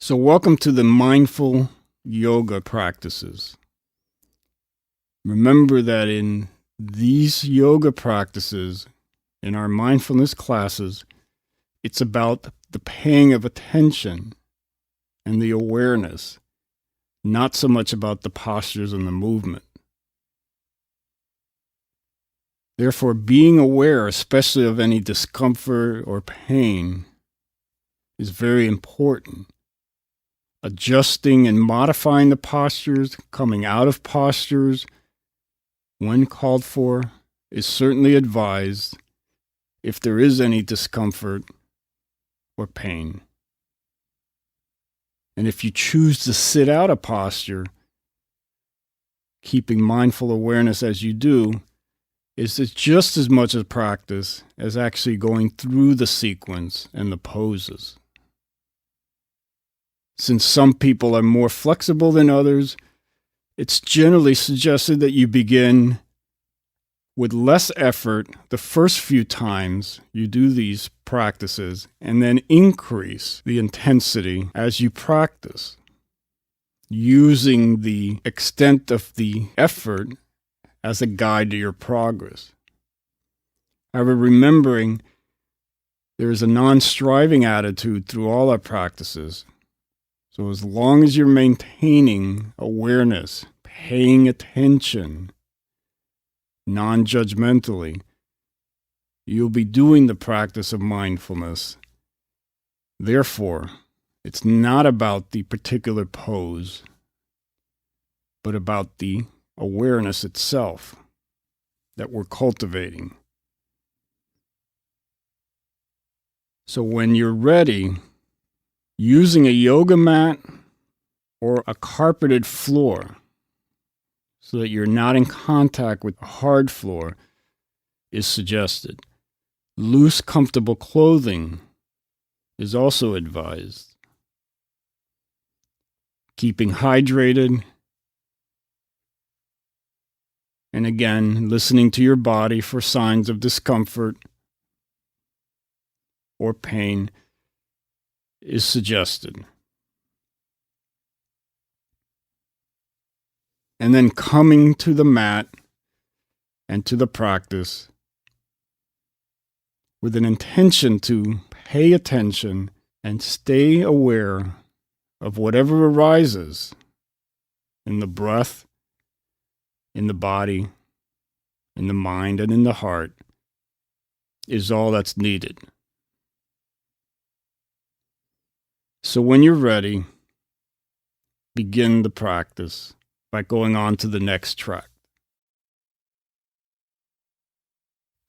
So welcome to the mindful yoga practices. Remember that in these yoga practices, in our mindfulness classes, it's about the paying of attention and the awareness, not so much about the postures and the movement. Therefore, being aware, especially of any discomfort or pain, is very important. Adjusting and modifying the postures, coming out of postures when called for, is certainly advised if there is any discomfort or pain. And if you choose to sit out a posture, keeping mindful awareness as you do, is just as much a practice as actually going through the sequence and the poses. Since some people are more flexible than others, it's generally suggested that you begin with less effort the first few times you do these practices and then increase the intensity as you practice, using the extent of the effort as a guide to your progress. However, remembering there is a non-striving attitude through all our practices. So as long as you're maintaining awareness, paying attention, non-judgmentally, you'll be doing the practice of mindfulness. Therefore, it's not about the particular pose, but about the awareness itself that we're cultivating. So when you're ready, using a yoga mat or a carpeted floor so that you're not in contact with a hard floor is suggested. Loose, comfortable clothing is also advised. Keeping hydrated, and again, listening to your body for signs of discomfort or pain is suggested. And then coming to the mat and to the practice with an intention to pay attention and stay aware of whatever arises in the breath, in the body, in the mind, and in the heart is all that's needed. So when you're ready, begin the practice by going on to the next track.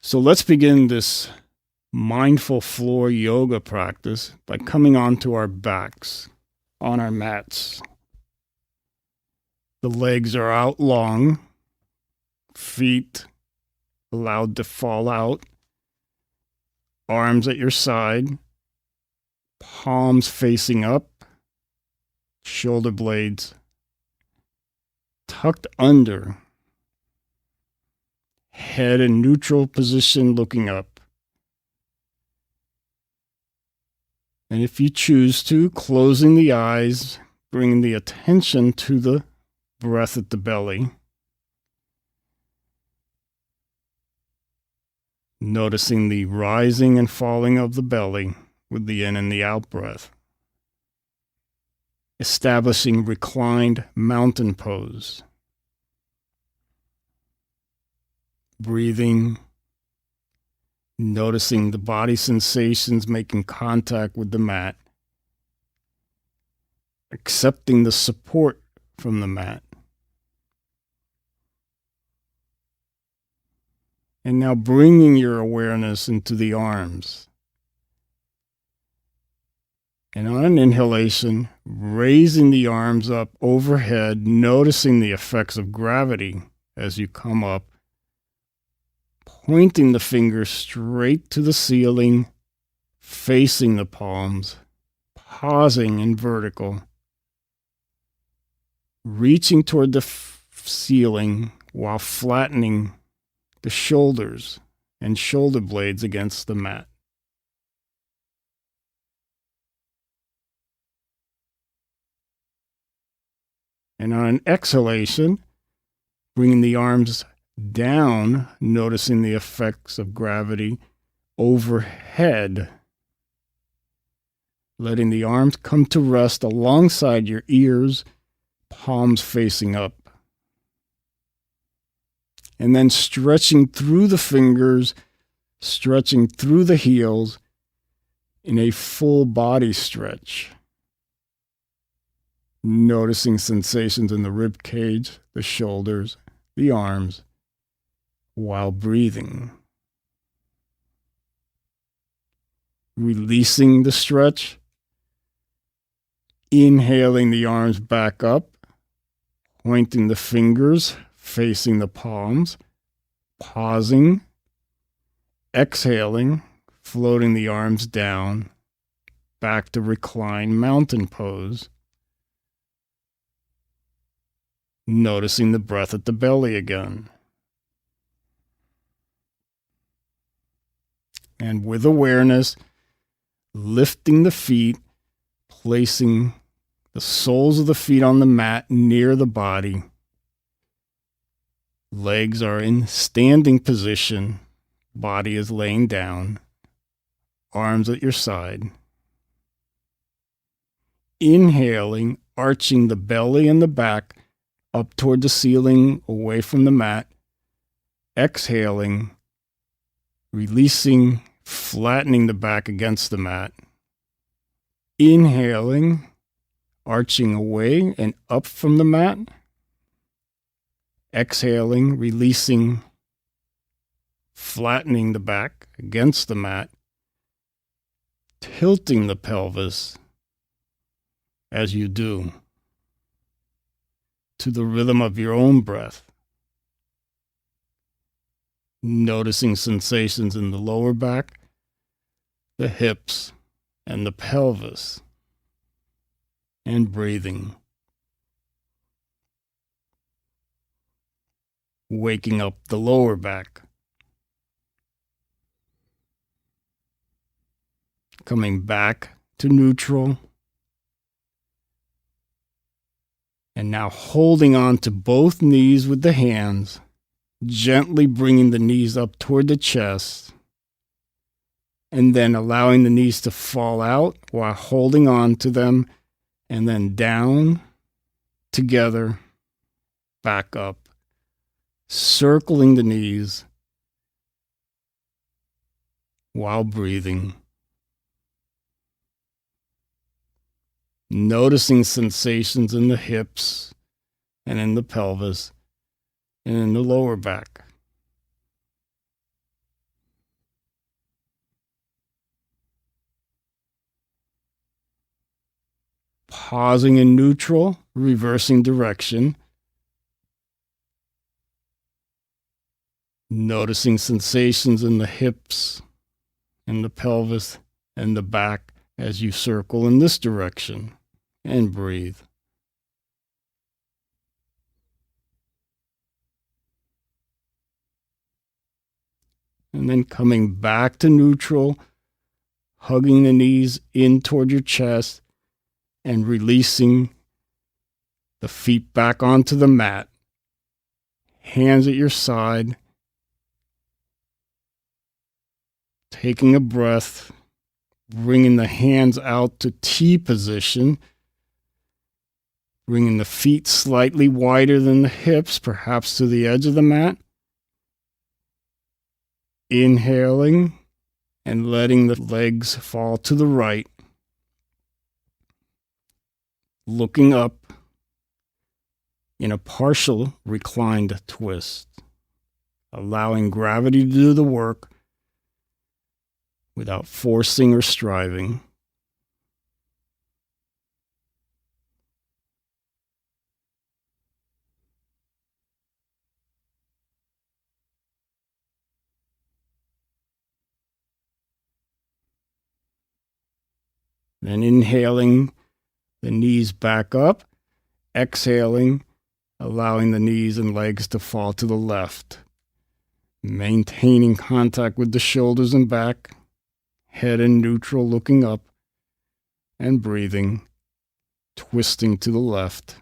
So let's begin this mindful floor yoga practice by coming onto our backs on our mats. The legs are out long, feet allowed to fall out, arms at your side, palms facing up, shoulder blades tucked under, head in neutral position looking up. And if you choose to, closing the eyes, bringing the attention to the breath at the belly. Noticing the rising and falling of the belly with the in and the out breath. Establishing reclined mountain pose. Breathing, noticing the body sensations making contact with the mat. Accepting the support from the mat. And now bringing your awareness into the arms. And on an inhalation, raising the arms up overhead, noticing the effects of gravity as you come up, pointing the fingers straight to the ceiling, facing the palms, pausing in vertical, reaching toward the ceiling while flattening the shoulders and shoulder blades against the mat. And on an exhalation, bringing the arms down, noticing the effects of gravity overhead, letting the arms come to rest alongside your ears, palms facing up. And then stretching through the fingers, stretching through the heels in a full body stretch. Noticing sensations in the rib cage, the shoulders, the arms, while breathing. Releasing the stretch, inhaling the arms back up, pointing the fingers, facing the palms, pausing, exhaling, floating the arms down, back to reclined mountain pose. Noticing the breath at the belly again. And with awareness, lifting the feet, placing the soles of the feet on the mat near the body. Legs are in standing position. Body is laying down. Arms at your side. Inhaling, arching the belly and the back up toward the ceiling, away from the mat. Exhaling, releasing, flattening the back against the mat. Inhaling, arching away and up from the mat. Exhaling, releasing, flattening the back against the mat. Tilting the pelvis as you do to the rhythm of your own breath. Noticing sensations in the lower back, the hips, and the pelvis, and breathing. Waking up the lower back. Coming back to neutral. And now holding on to both knees with the hands, gently bringing the knees up toward the chest, and then allowing the knees to fall out while holding on to them, and then down, together, back up, circling the knees while breathing. Noticing sensations in the hips and in the pelvis and in the lower back. Pausing in neutral, reversing direction. Noticing sensations in the hips and the pelvis and the back as you circle in this direction. And breathe. And then coming back to neutral, hugging the knees in toward your chest and releasing the feet back onto the mat. Hands at your side. Taking a breath, bringing the hands out to T position. Bringing the feet slightly wider than the hips, perhaps to the edge of the mat. Inhaling and letting the legs fall to the right. Looking up in a partial reclined twist. Allowing gravity to do the work without forcing or striving. Then inhaling, the knees back up. Exhaling, allowing the knees and legs to fall to the left. Maintaining contact with the shoulders and back. Head in neutral, looking up. And breathing, twisting to the left.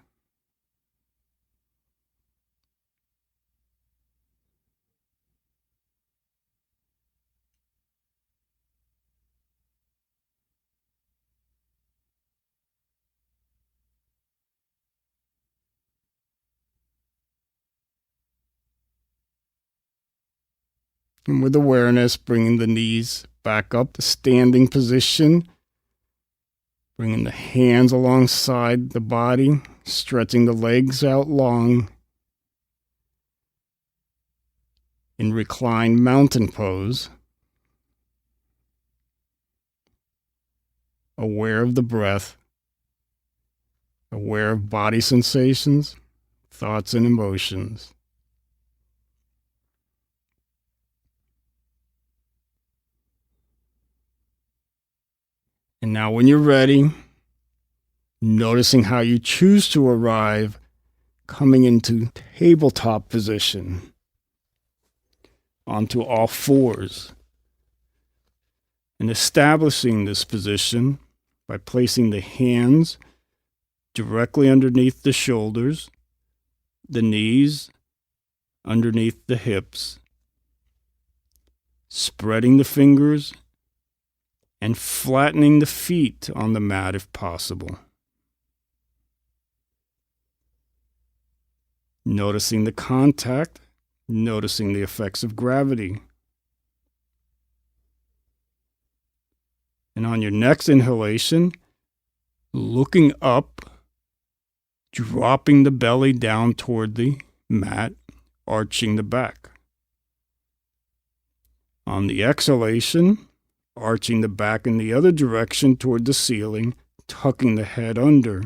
And with awareness, bringing the knees back up to standing position, bringing the hands alongside the body, stretching the legs out long. In reclined mountain pose, aware of the breath, aware of body sensations, thoughts, and emotions. And now when you're ready, noticing how you choose to arrive, coming into tabletop position, onto all fours, and establishing this position by placing the hands directly underneath the shoulders, the knees underneath the hips, spreading the fingers and flattening the feet on the mat if possible. Noticing the contact, noticing the effects of gravity. And on your next inhalation, looking up, dropping the belly down toward the mat, arching the back. On the exhalation, arching the back in the other direction toward the ceiling, tucking the head under.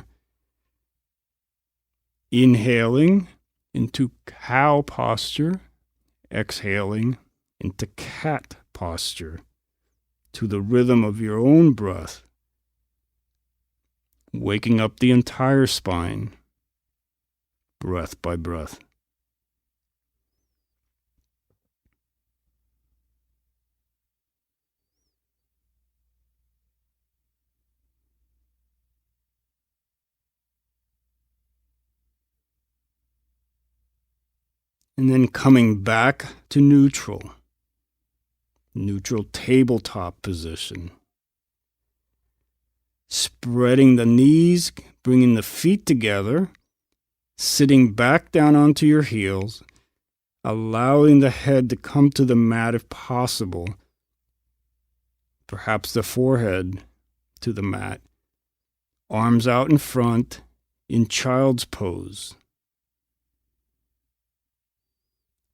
Inhaling into cow posture, exhaling into cat posture, to the rhythm of your own breath, waking up the entire spine, breath by breath. And then coming back to neutral tabletop position. Spreading the knees, bringing the feet together, sitting back down onto your heels, allowing the head to come to the mat if possible, perhaps the forehead to the mat, arms out in front in child's pose.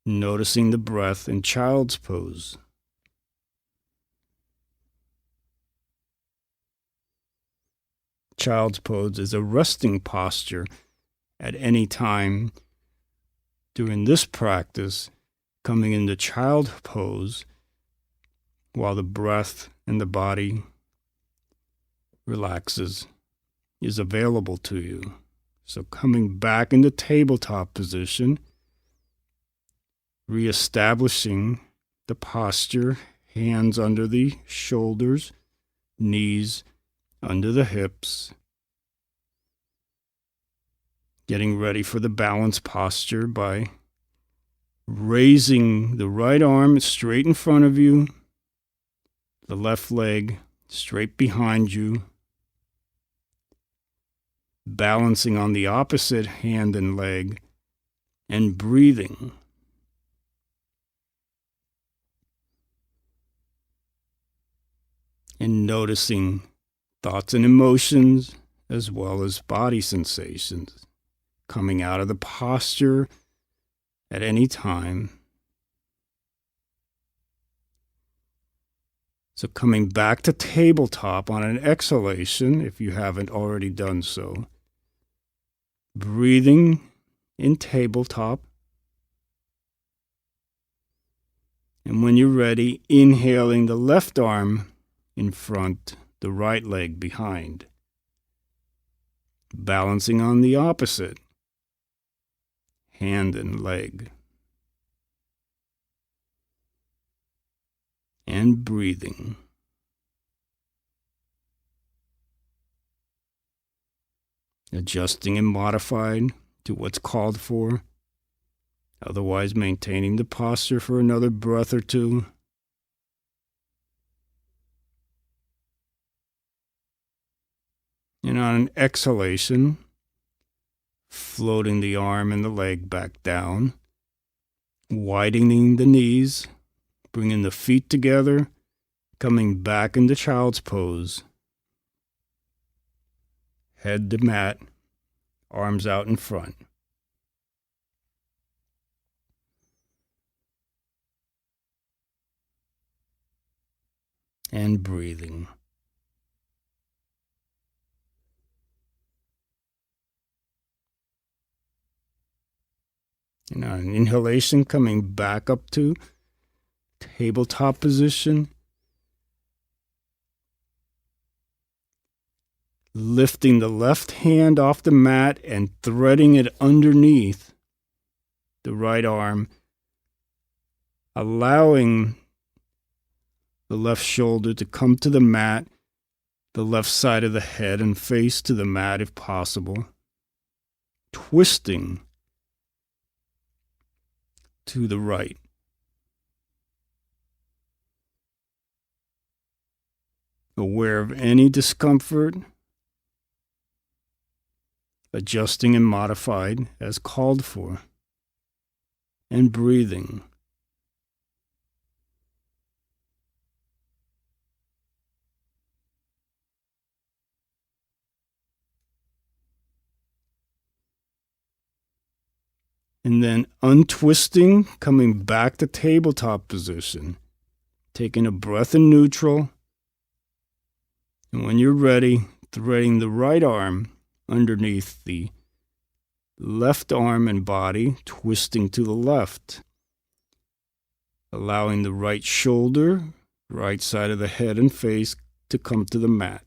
Noticing the breath in child's pose. Child's pose is a resting posture at any time during this practice, coming into child pose while the breath and the body relaxes is available to you. So coming back into tabletop position, reestablishing the posture, hands under the shoulders, knees under the hips. Getting ready for the balance posture by raising the right arm straight in front of you, the left leg straight behind you, balancing on the opposite hand and leg, and breathing. And noticing thoughts and emotions as well as body sensations coming out of the posture at any time. So coming back to tabletop on an exhalation, if you haven't already done so. Breathing in tabletop. And when you're ready, inhaling the left arm in front, the right leg behind. Balancing on the opposite, hand and leg. And breathing. Adjusting and modifying to what's called for, otherwise maintaining the posture for another breath or two. And on an exhalation, floating the arm and the leg back down, widening the knees, Bringing the feet together, coming back into child's pose. Head to mat, arms out in front. And breathing. And on an inhalation, coming back up to tabletop position. Lifting the left hand off the mat and threading it underneath the right arm, allowing the left shoulder to come to the mat, the left side of the head and face to the mat if possible. Twisting to the right. Aware of any discomfort, adjusting and modified as called for, and breathing. And then untwisting, coming back to tabletop position, taking a breath in neutral, and when you're ready, threading the right arm underneath the left arm and body, twisting to the left, allowing the right shoulder, right side of the head and face to come to the mat.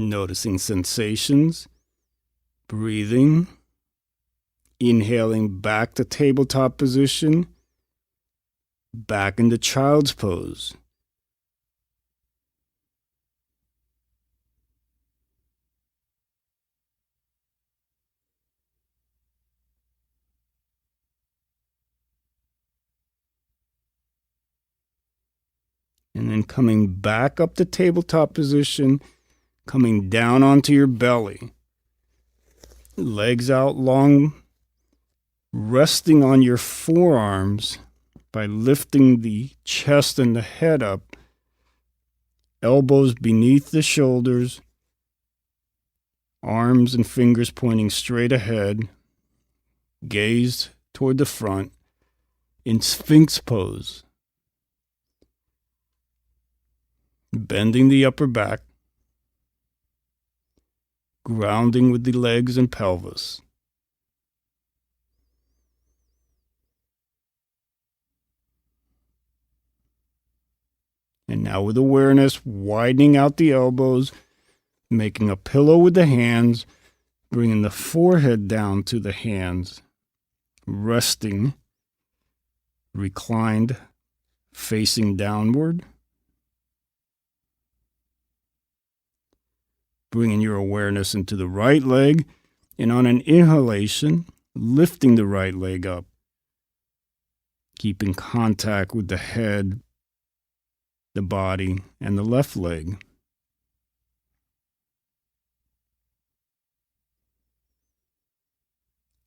Noticing sensations, breathing, inhaling back to tabletop position, back into child's pose. And then coming back up to tabletop position, coming down onto your belly. Legs out long, resting on your forearms by lifting the chest and the head up, elbows beneath the shoulders, arms and fingers pointing straight ahead, gaze toward the front in Sphinx pose. Bending the upper back, grounding with the legs and pelvis. And now with awareness, widening out the elbows, making a pillow with the hands, bringing the forehead down to the hands, resting, reclined, facing downward. Bringing your awareness into the right leg, and on an inhalation, lifting the right leg up, keeping contact with the head, the body, and the left leg.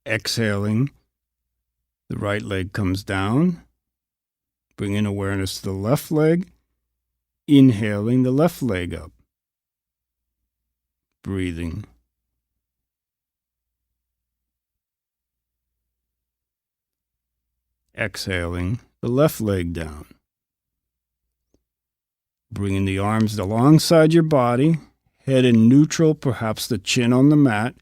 Exhaling, the right leg comes down, bringing awareness to the left leg, inhaling the left leg up. Breathing. Exhaling the left leg down. Bringing the arms alongside your body, head in neutral, perhaps the chin on the mat.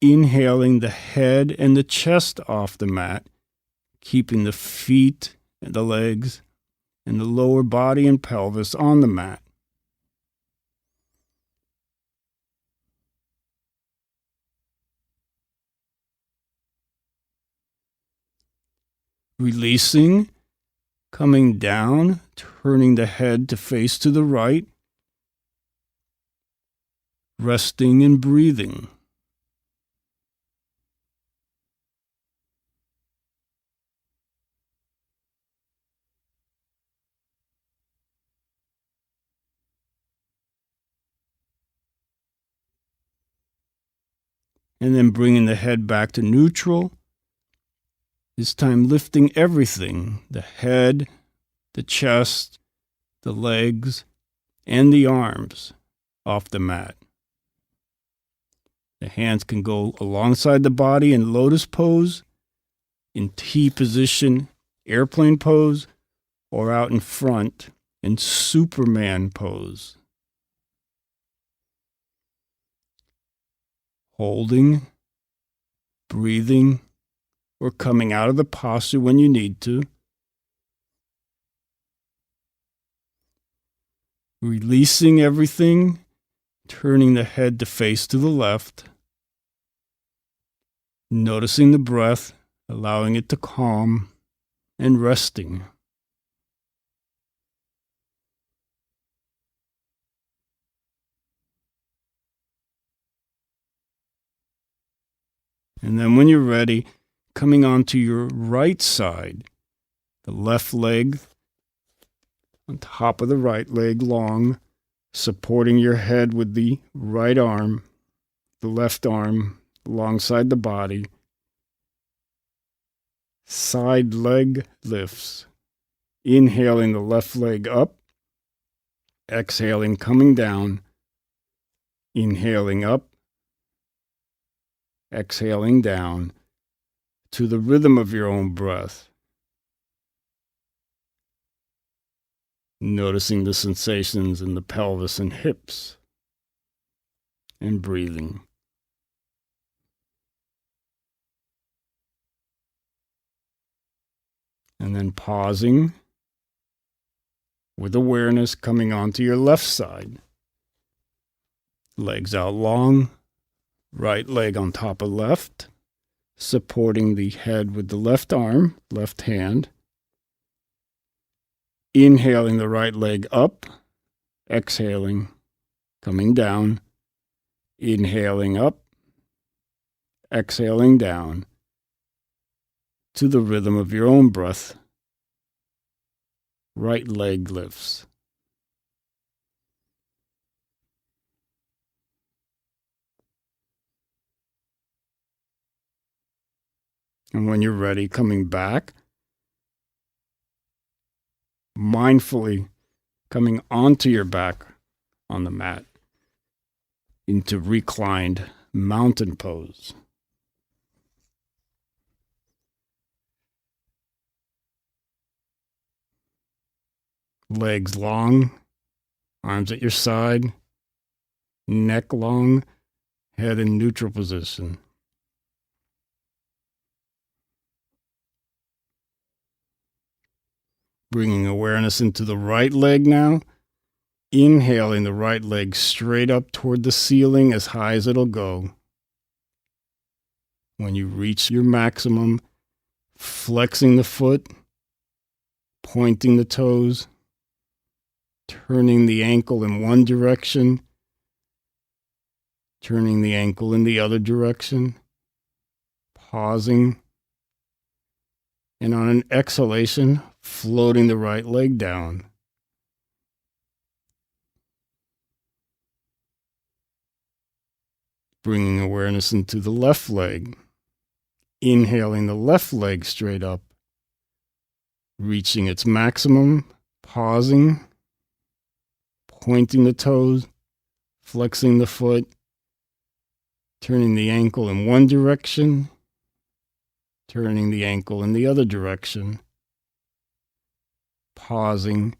Inhaling the head and the chest off the mat, keeping the feet and the legs and the lower body and pelvis on the mat. Releasing, coming down, turning the head to face to the right, resting and breathing. and then bringing the head back to neutral. This time lifting everything, the head, the chest, the legs, and the arms off the mat. The hands can go alongside the body in lotus pose, in T position, airplane pose, or out in front in Superman pose. Holding, breathing, or coming out of the posture when you need to. Releasing everything, turning the head to face to the left. Noticing the breath, allowing it to calm, and resting. And then when you're ready, coming onto your right side, the left leg on top of the right leg long, supporting your head with the right arm, the left arm alongside the body. Side leg lifts. Inhaling the left leg up, exhaling, coming down, inhaling up, exhaling down to the rhythm of your own breath. Noticing the sensations in the pelvis and hips, and breathing. And then pausing with awareness coming onto your left side. Legs out long, right leg on top of left, supporting the head with the left arm, left hand. Inhaling the right leg up, exhaling, coming down, inhaling up, exhaling down to the rhythm of your own breath. Right leg lifts. And when you're ready, coming back, mindfully coming onto your back on the mat into reclined mountain pose. Legs long, arms at your side, neck long, head in neutral position. Bringing awareness into the right leg now. Inhaling the right leg straight up toward the ceiling as high as it'll go. When you reach your maximum, flexing the foot, pointing the toes, turning the ankle in one direction, turning the ankle in the other direction, pausing, and on an exhalation, floating the right leg down. Bringing awareness into the left leg. Inhaling the left leg straight up, reaching its maximum, pausing, pointing the toes, flexing the foot, turning the ankle in one direction, turning the ankle in the other direction, pausing,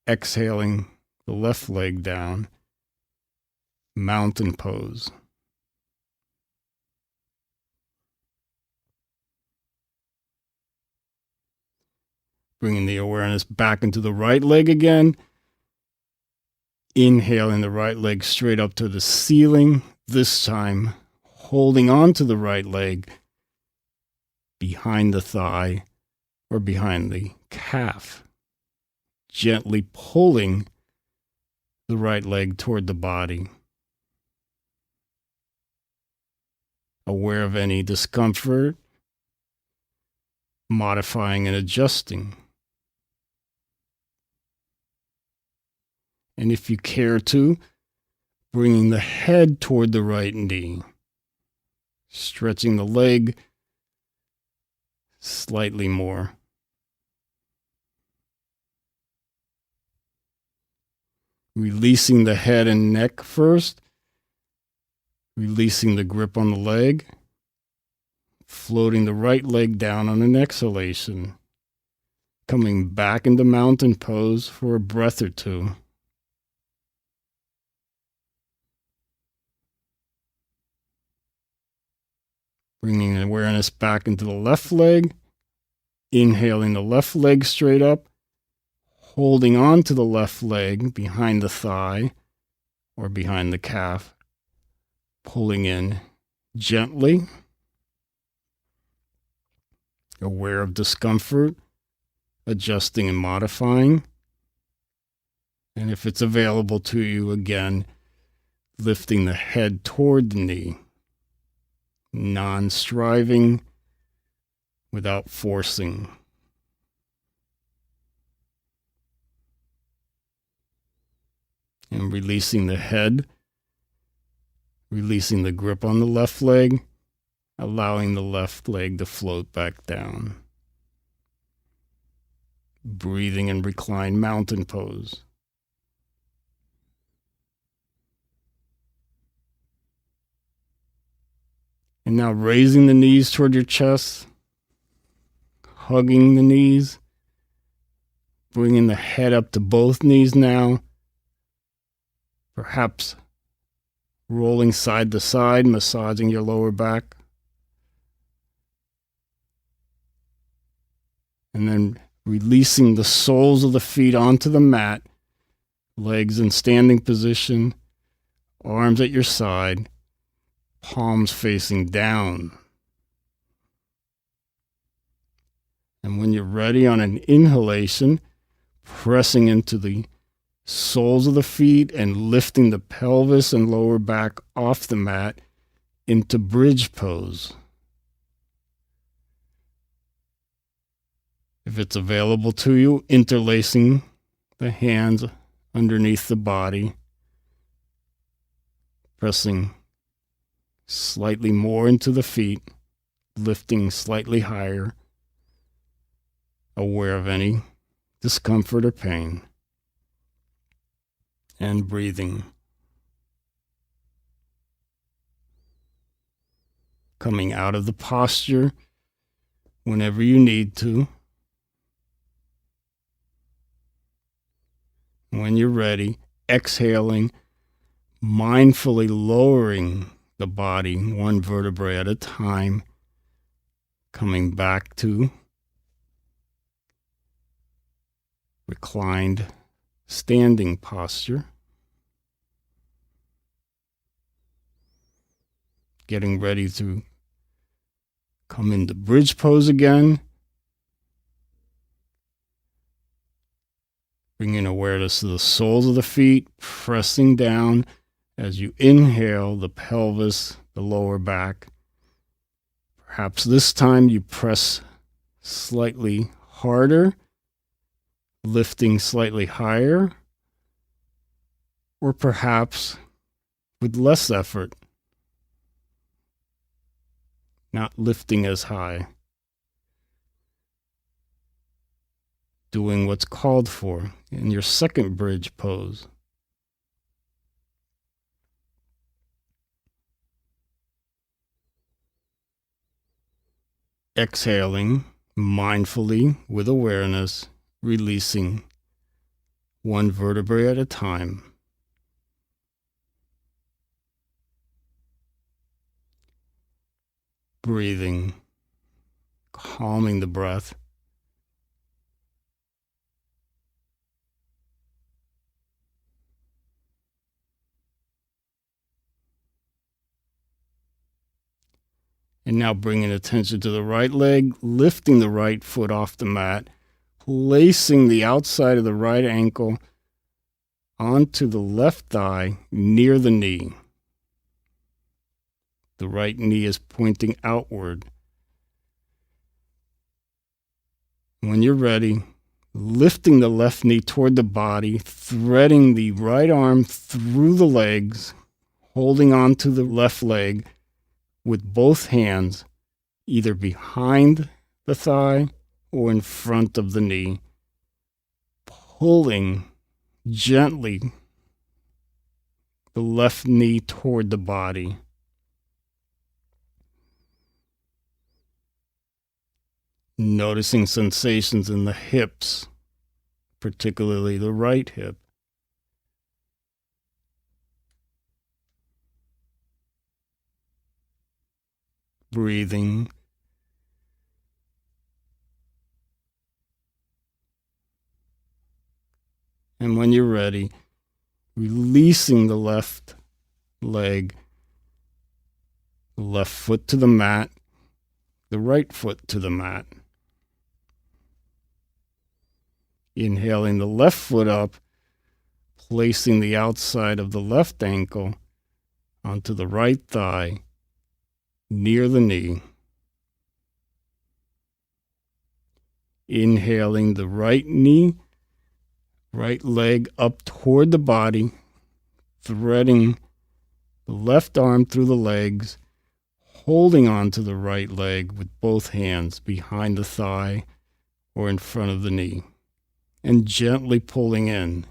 exhaling the left leg down, mountain pose. Bringing the awareness back into the right leg again. Inhaling the right leg straight up to the ceiling, this time holding on to the right leg behind the thigh or behind the calf. Gently pulling the right leg toward the body. Aware of any discomfort, modifying and adjusting. And if you care to, bringing the head toward the right knee. stretching the leg slightly more. Releasing the head and neck first, releasing the grip on the leg, floating the right leg down on an exhalation, coming back into mountain pose for a breath or two. Bringing awareness back into the left leg, inhaling the left leg straight up, holding on to the left leg behind the thigh or behind the calf, pulling in gently, aware of discomfort, adjusting and modifying. And if it's available to you, again, lifting the head toward the knee, non-striving, without forcing. And releasing the head, releasing the grip on the left leg, allowing the left leg to float back down. Breathing in reclined mountain pose. And now raising the knees toward your chest, hugging the knees, bringing the head up to both knees now, perhaps rolling side to side, massaging your lower back. And then releasing the soles of the feet onto the mat, legs in standing position, arms at your side, palms facing down. And when you're ready, on an inhalation, pressing into the soles of the feet and lifting the pelvis and lower back off the mat into bridge pose. If it's available to you, interlacing the hands underneath the body, pressing slightly more into the feet, lifting slightly higher, aware of any discomfort or pain, and breathing. Coming out of the posture whenever you need to. When you're ready, exhaling, mindfully lowering the body one vertebrae at a time, coming back to reclined standing posture. Getting ready to come into bridge pose again. Bringing awareness to the soles of the feet, pressing down as you inhale the pelvis, the lower back. Perhaps this time you press slightly harder, lifting slightly higher, or perhaps with less effort, not lifting as high. Doing what's called for in your second bridge pose. Exhaling mindfully with awareness, releasing one vertebrae at a time. Breathing, calming the breath. And now bringing attention to the right leg, lifting the right foot off the mat, placing the outside of the right ankle onto the left thigh near the knee. The right knee is pointing outward. When you're ready, lifting the left knee toward the body, threading the right arm through the legs, holding on to the left leg, with both hands either behind the thigh or in front of the knee, pulling gently the left knee toward the body. Noticing sensations in the hips, particularly the right hip. Breathing. And when you're ready, releasing the left leg, the left foot to the mat, the right foot to the mat. Inhaling the left foot up, placing the outside of the left ankle onto the right thigh, near the knee. Inhaling the right knee, right leg up toward the body, threading the left arm through the legs, holding onto the right leg with both hands behind the thigh or in front of the knee, and gently pulling in.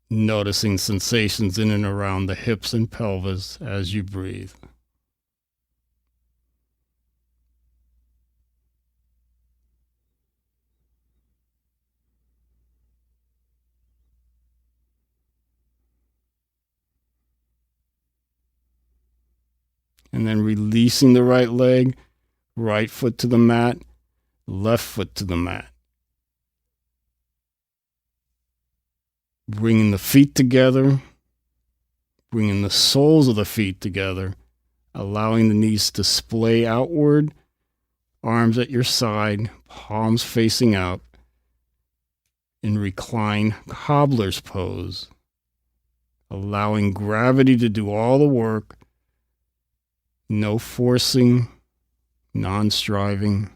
Noticing sensations in and around the hips and pelvis as you breathe. And then releasing the right leg, right foot to the mat, left foot to the mat. Bringing the feet together, bringing the soles of the feet together, allowing the knees to splay outward, arms at your side, palms facing out, in recline cobbler's pose, allowing gravity to do all the work, no forcing, non-striving.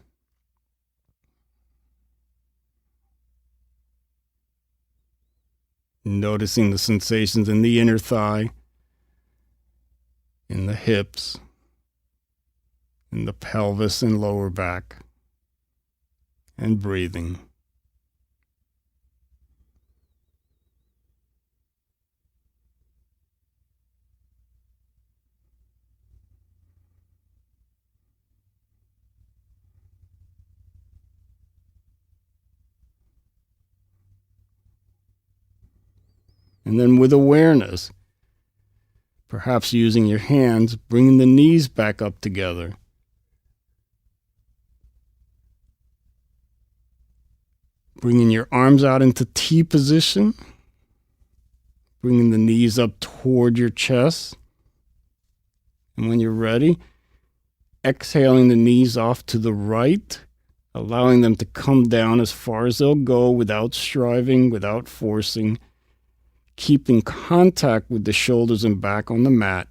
Noticing the sensations in the inner thigh, in the hips, in the pelvis and lower back, and breathing. And then with awareness, perhaps using your hands, bringing the knees back up together. Bringing your arms out into T position. Bringing the knees up toward your chest. And when you're ready, exhaling the knees off to the right, allowing them to come down as far as they'll go without striving, without forcing. Keeping contact with the shoulders and back on the mat.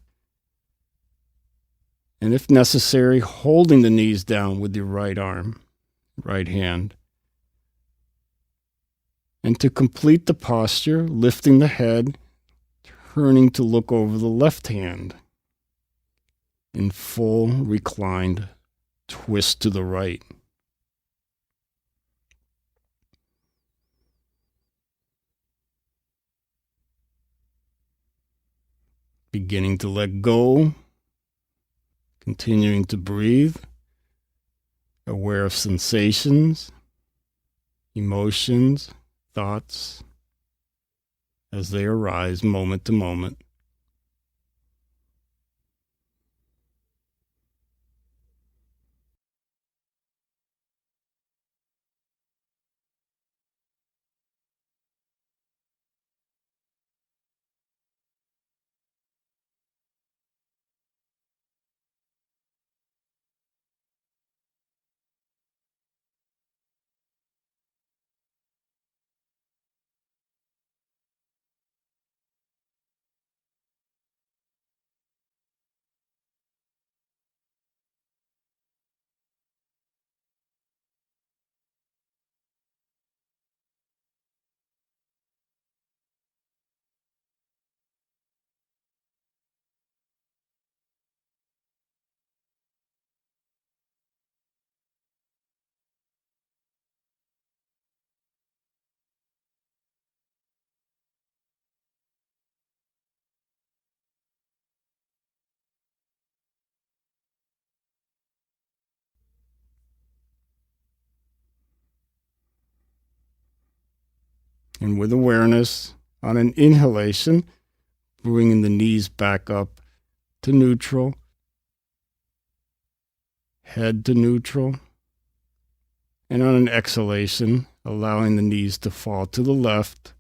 And if necessary, holding the knees down with your right arm, right hand. And to complete the posture, lifting the head, turning to look over the left hand in full reclined twist to the right. Beginning to let go, continuing to breathe, aware of sensations, emotions, thoughts as they arise moment to moment. And with awareness, on an inhalation, bringing the knees back up to neutral, head to neutral. And on an exhalation, allowing the knees to fall to the left.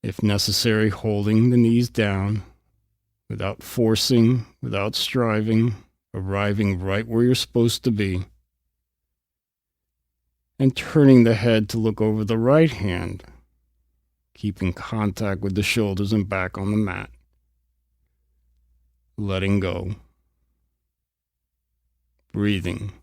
If necessary, holding the knees down without forcing, without striving, arriving right where you're supposed to be. And turning the head to look over the right hand, keeping contact with the shoulders and back on the mat. Letting go. Breathing.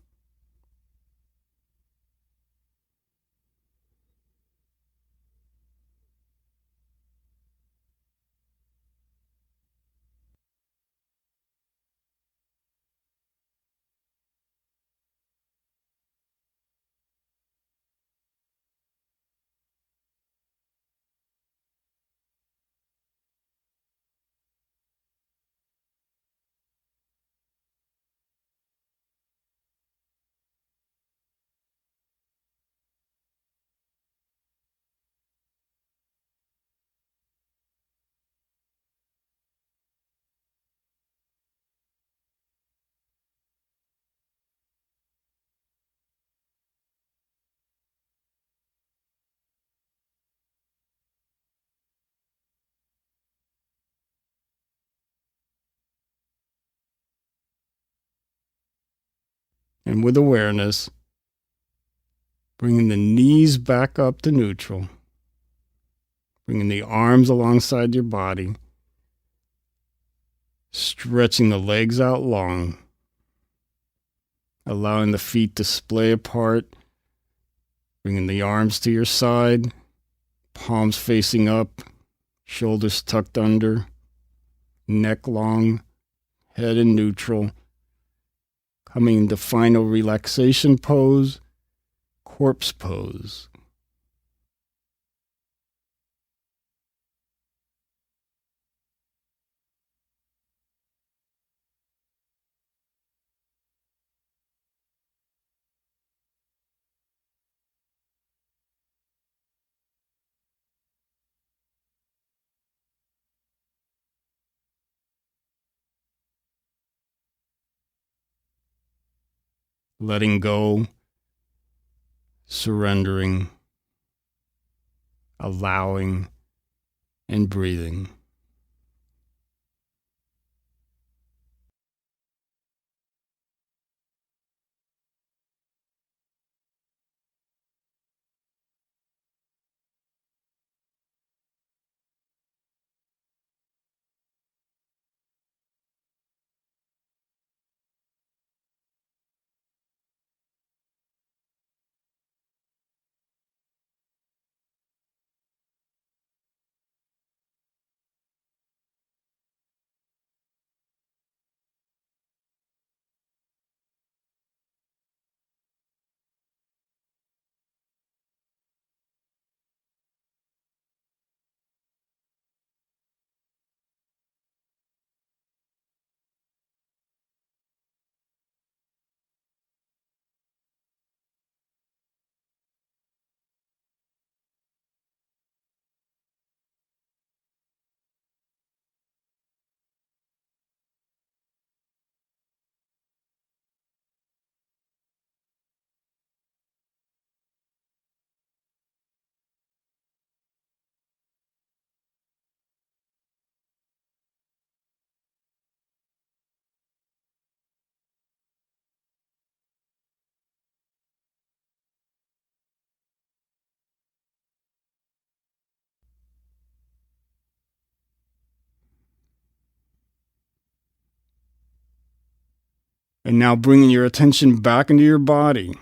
And with awareness, bringing the knees back up to neutral, bringing the arms alongside your body, stretching the legs out long, allowing the feet to splay apart, bringing the arms to your side, palms facing up, shoulders tucked under, neck long, head in neutral, coming into final relaxation pose, corpse pose. Letting go, surrendering, allowing, and breathing. And now bringing your attention back into your body,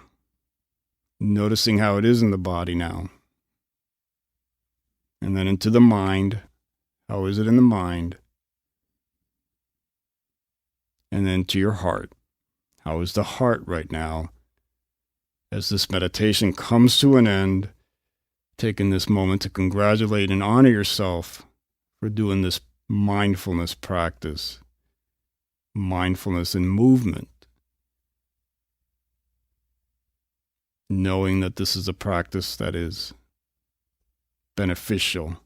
noticing how it is in the body now. And then into the mind. How is it in the mind? And then to your heart. How is the heart right now? As this meditation comes to an end, taking this moment to congratulate and honor yourself for doing this mindfulness practice, mindfulness in movement. knowing that this is a practice that is beneficial,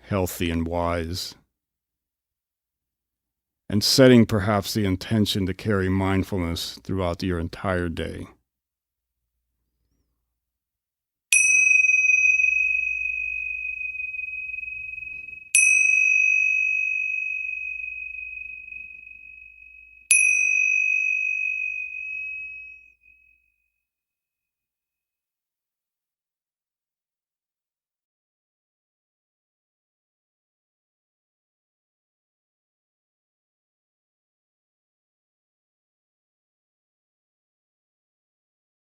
healthy, and wise, and setting perhaps the intention to carry mindfulness throughout your entire day.